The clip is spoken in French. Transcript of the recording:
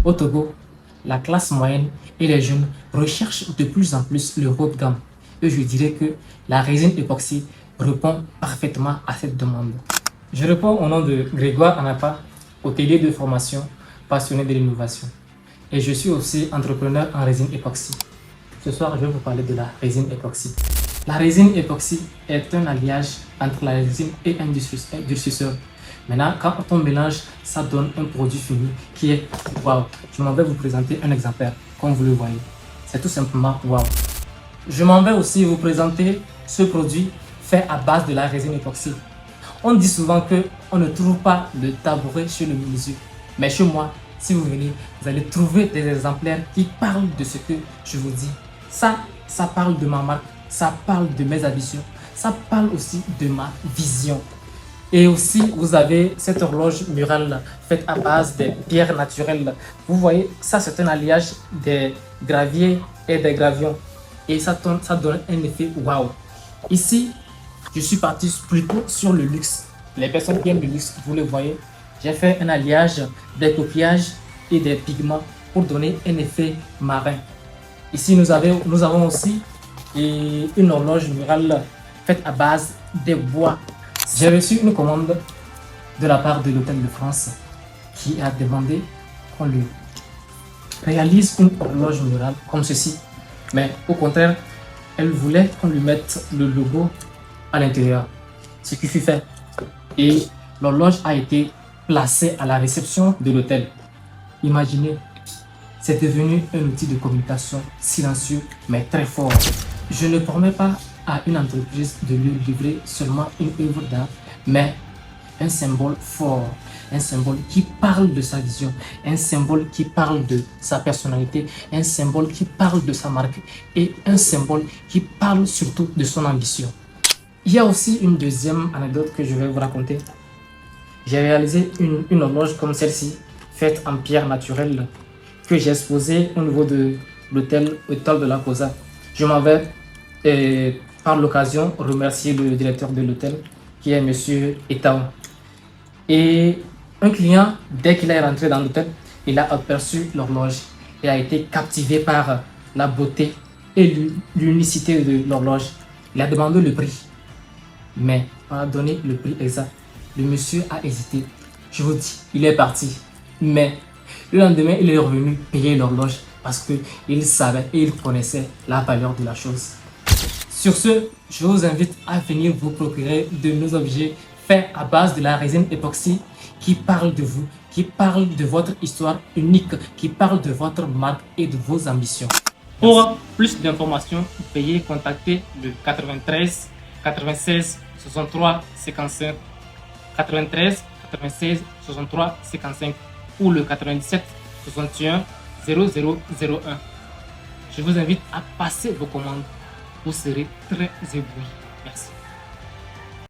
Au Togo, la classe moyenne et les jeunes recherchent de plus en plus le haut de gamme. Et je dirais que la résine époxy répond parfaitement à cette demande. Je réponds au nom de Grégoire Anapa, hôtelier de formation, passionné de l'innovation. Et je suis aussi entrepreneur en résine époxy. Ce soir, je vais vous parler de la résine époxy. La résine époxy est un alliage entre la résine et un durcisseur. Maintenant, quand on mélange, ça donne un produit fini qui est waouh. Je m'en vais vous présenter un exemplaire, comme vous le voyez. C'est tout simplement waouh. Je m'en vais aussi vous présenter ce produit fait à base de la résine époxy. On dit souvent qu'on ne trouve pas de tabouret chez le menuisier. Mais chez moi, si vous venez, vous allez trouver des exemplaires qui parlent de ce que je vous dis. Ça parle de ma marque, ça parle de mes ambitions, ça parle aussi de ma vision. Et aussi, vous avez cette horloge murale faite à base des pierres naturelles. Vous voyez, ça c'est un alliage des graviers et des gravions. Et ça donne un effet waouh. Ici, je suis parti plutôt sur le luxe. Les personnes qui aiment le luxe, vous le voyez, j'ai fait un alliage des coquillages et des pigments pour donner un effet marin. Ici, nous avons aussi une horloge murale faite à base des bois. J'ai reçu une commande de la part de l'Hôtel de France qui a demandé qu'on lui réalise une horloge murale comme ceci. Mais au contraire, elle voulait qu'on lui mette le logo à l'intérieur. Ce qui fut fait. Et l'horloge a été placée à la réception de l'hôtel. Imaginez, c'est devenu un outil de communication silencieux mais très fort. Je ne promets pas à une entreprise de lui livrer seulement une œuvre d'art, mais un symbole fort, un symbole qui parle de sa vision, un symbole qui parle de sa personnalité, un symbole qui parle de sa marque et un symbole qui parle surtout de son ambition. Il y a aussi une deuxième anecdote que je vais vous raconter. J'ai réalisé une horloge comme celle-ci, faite en pierre naturelle, que j'ai exposée au niveau de l'hôtel Étoile de la Cosa. Je m'en vais par l'occasion remercier le directeur de l'hôtel, qui est monsieur Etao. Et un client, dès qu'il est rentré dans l'hôtel, il a aperçu l'horloge. Il a été captivé par la beauté et l'unicité de l'horloge. Il a demandé le prix. Mais on a donné le prix exact. Le monsieur a hésité. Je vous dis, il est parti. Mais le lendemain, il est revenu payer l'horloge parce qu'il savait et il connaissait la valeur de la chose. Sur ce, je vous invite à venir vous procurer de nos objets faits à base de la résine époxy qui parlent de vous, qui parlent de votre histoire unique, qui parlent de votre marque et de vos ambitions. Pour plus d'informations, veuillez contacter le 93 96 63 55 93 96 63 55 ou le 97 61 0001. Je vous invite à passer vos commandes. Vous serez très ébloui. Merci.